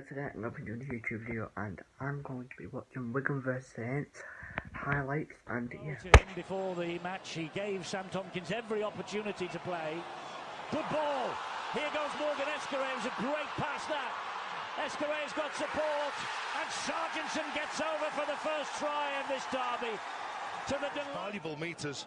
today I'm opening a YouTube video and I'm going to be watching Wigan vs Saints highlights and yeah. Before the match he gave Sam Tompkins every opportunity to play. Good ball. Here goes Morgan Escaré. It was a great pass that. Escaré's got support and Sargentson gets over for the first try of this derby. To the valuable meters.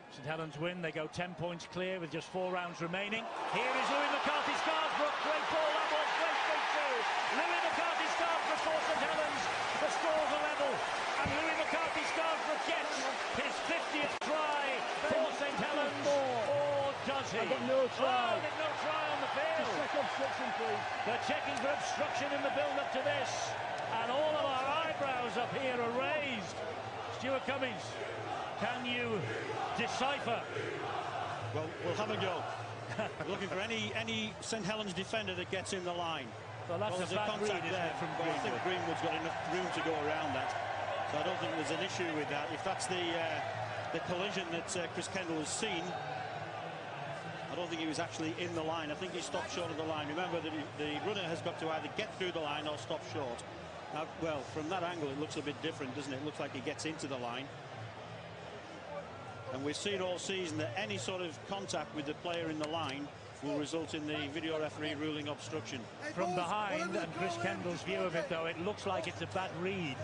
St Helens win, they go 10 points clear with just 4 rounds remaining. Here is Louis McCarthy-Scarborough, great ball, that was great through. Louis McCarthy-Scarborough for St Helens, the scores are level, and Louis McCarthy-Scarborough gets his 50th try for St Helens, or does he? No try. Oh, there's no try on the field. Check obstruction, please. They're checking for obstruction in the build-up to this, and all of our eyebrows up here are raised. Stuart Cummings, can you decipher? Well, we'll have a go. Looking for any St Helens defender that gets in the line. Well, that's there's a bad read, isn't it, from Greenwood. I think Greenwood's got enough room to go around that. So I don't think there's an issue with that. If that's the collision that Chris Kendall has seen, I don't think he was actually in the line. I think he stopped short of the line. Remember that the runner has got to either get through the line or stop short. Now, well, from that angle, it looks a bit different, doesn't it? It looks like he gets into the line. And we've seen all season that any sort of contact with the player in the line will result in the video referee ruling obstruction. From behind, and Chris Kendall's view of it, though, it looks like it's a bad read.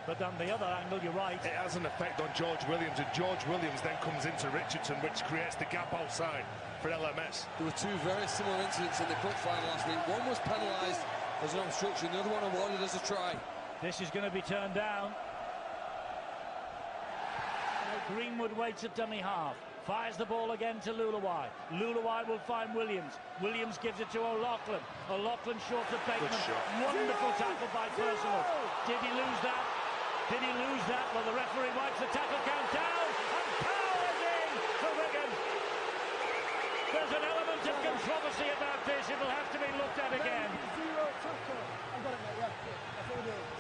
But on the other angle, you're right. It has an effect on George Williams, and George Williams then comes into Richardson, which creates the gap outside for LMS. There were 2 very similar incidents in the cup final last week. One was penalised as an obstruction, the other one awarded as a try. This is going to be turned down. Greenwood waits at dummy half, fires the ball again to Lulawai. Lulawai will find Williams. Williams gives it to O'Loughlin. O'Loughlin short of Bateman. Wonderful tackle by Percival. Did he lose that? Did he lose that? Well, the referee wipes the tackle count down and powers in for Wigan. There's an element of controversy about this. It'll have to be looked at again.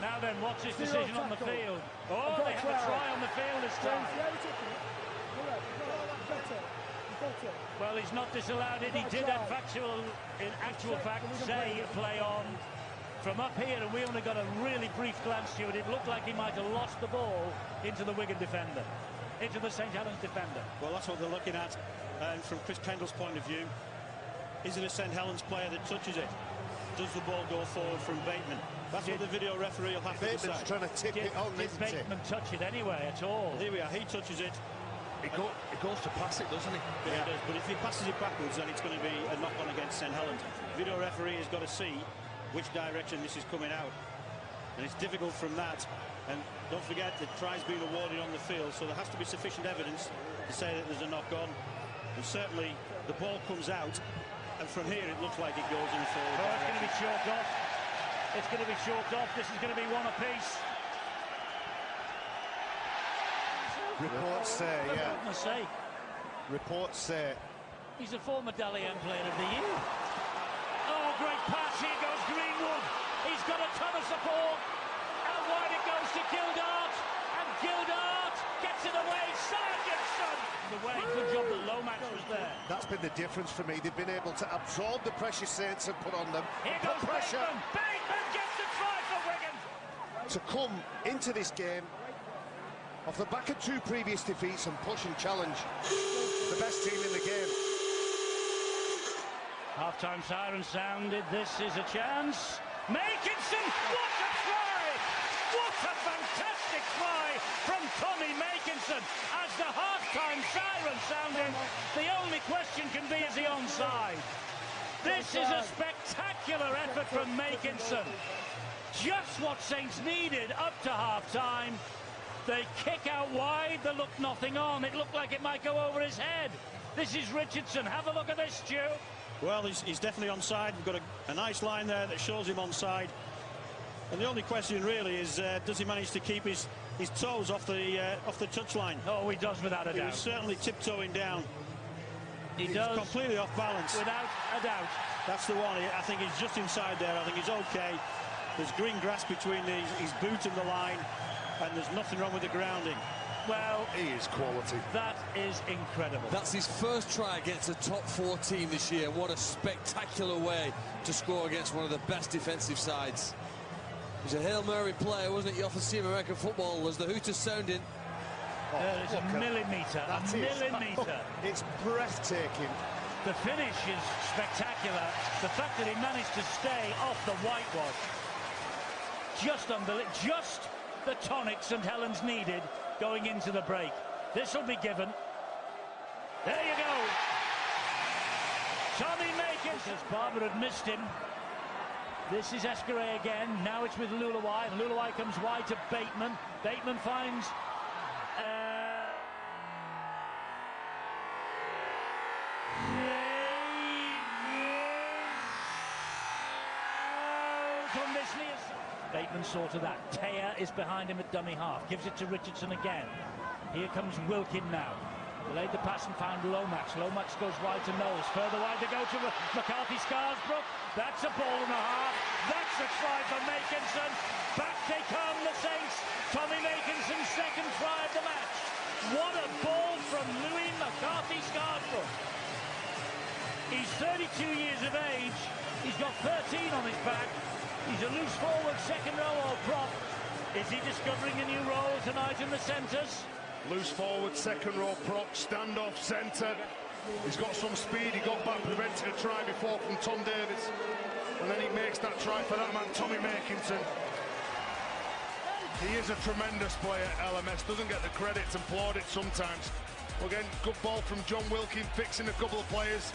Now then, what's his decision on the field? Oh, they have a try on the field this time. Well, he's not disallowed it. He did, in actual fact, say play on from up here, and we only got a really brief glance to it. It looked like he might have lost the ball into the Wigan defender, into the St Helens defender. Well, that's what they're looking at. And from Chris Kendall's point of view, is it a St Helens player that touches it? Does the ball go forward from Bateman? That's what the video referee will have to decide. Bateman's trying to tip it on, Did Bateman touch it anyway at all? Here we are, he touches it. It goes to pass it, doesn't he? Yeah, it does, but if he passes it backwards, then it's going to be a knock-on against St Helens. Video referee has got to see which direction this is coming out. And it's difficult from that. And don't forget, the try's been awarded on the field, so there has to be sufficient evidence to say that there's a knock-on. And certainly, the ball comes out, and from here it looks like it goes in the forward direction. It's going to be chalked off. It's going to be chalked off. This is going to be one apiece. Reports say, yeah. Reports say. He's a former Dally M Player of the Year. Oh, great pass. Here goes Greenwood. He's got a ton of support. And wide it goes to Gildart. And Gildart gets it away. Sargentson. Away. Good job that Lomax was there. That's been the difference for me. They've been able to absorb the pressure Saints have put on them. Here goes pressure. Bateman gets the try for Wigan. To come into this game off the back of 2 previous defeats and push and challenge the best team in the game. Half-time siren sounded. This is a chance. Makinson, what a try! What a fantastic try from Tommy Makinson. As the half-time siren sounded, the only question can be, is he onside? This is a spectacular effort from Makinson. Just what Saints needed up to half-time. They kick out wide, there looked nothing on. It looked like it might go over his head. This is Richardson. Have a look at this, Stu. Well, he's definitely onside. We've got a nice line there that shows him onside. And the only question really is, does he manage to keep his toes off the touchline? Oh, he does, without a doubt. He's certainly tiptoeing down. He does. Completely off balance. Without a doubt. That's the one. I think he's just inside there. I think he's okay. There's green grass between his boot and the line, and there's nothing wrong with the grounding. Well, He is quality. that is incredible. That's his first try against a top 4 team this year. What a spectacular way to score against one of the best defensive sides. He's a Hail Mary player, wasn't it? You often see him in American football as the hooters sounding. There is a millimetre, It's breathtaking. The finish is spectacular. The fact that he managed to stay off the whitewash, just unbelievable. Just the tonic St Helens needed going into the break. This will be given. There you go. Tommy Makins, as Barber had missed him. This is Escaré again. Now it's with Lulawai. Lulawai comes wide to Bateman. Bateman finds... Bateman saw to that. Teya is behind him at dummy half. Gives it to Richardson again. Here comes Wilkin now. Delayed the pass and found Lomax. Lomax goes wide to Knowles. Further wide to go to McCarthy Scarsbrook. That's a ball and a half. That's a try for Makinson. Back they come, the Saints. Tommy Makinson's second try of the match. What a ball from Louis McCarthy Scarsbrook. He's 32 years of age. He's got 13 on his back. He's a loose forward, second row or prop. Is he discovering a new role tonight in the centres? Loose forward, second row prop, standoff centre. He's got some speed. He got back, prevented a try before from Tom Davis. And then he makes that try for that man, Tommy Makinson. He is a tremendous player, LMS. Doesn't get the credit and plaudits sometimes. Again, good ball from John Wilkin, fixing a couple of players.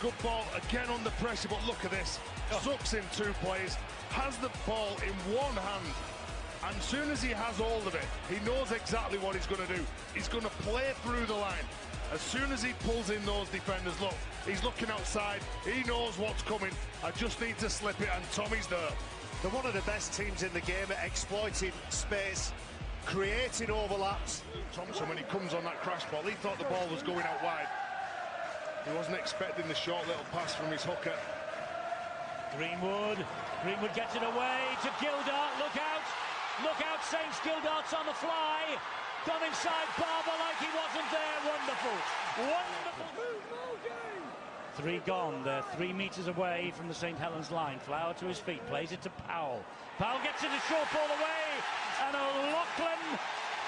Good ball, again under pressure, but look at this. Sucks in 2 players, has the ball in one hand, and as soon as he has hold of it, he knows exactly what he's going to do. He's going to play through the line. As soon as he pulls in those defenders, look, he's looking outside, he knows what's coming. I just need to slip it, and Tommy's there. They're one of the best teams in the game at exploiting space, creating overlaps. Thompson, when he comes on that crash ball, he thought the ball was going out wide. He wasn't expecting the short little pass from his hooker. Greenwood gets it away to Gildart. Look out, Saints. Gildart's on the fly. Gone inside Barber like he wasn't there. Wonderful. 3 gone. They're 3 metres away from the St Helens line. Flower to his feet, plays it to Powell. Powell gets it a short ball away, and O'Loughlin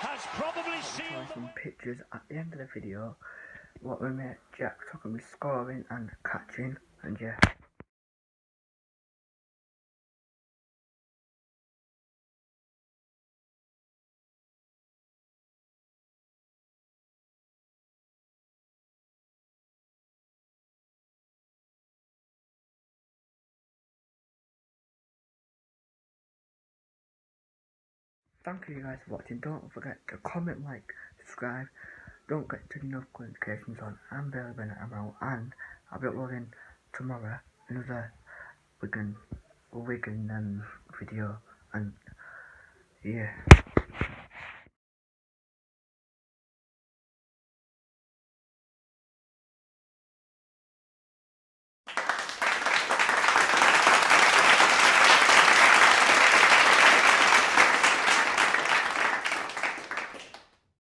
has probably sealed some pictures at the end of the video. What we made Jack talking with scoring and catching, and yeah. Thank you guys for watching. Don't forget to comment, like, subscribe. Don't get to notifications on. I'm available when I'm out, and I'll be uploading tomorrow another Wigan video, and yeah.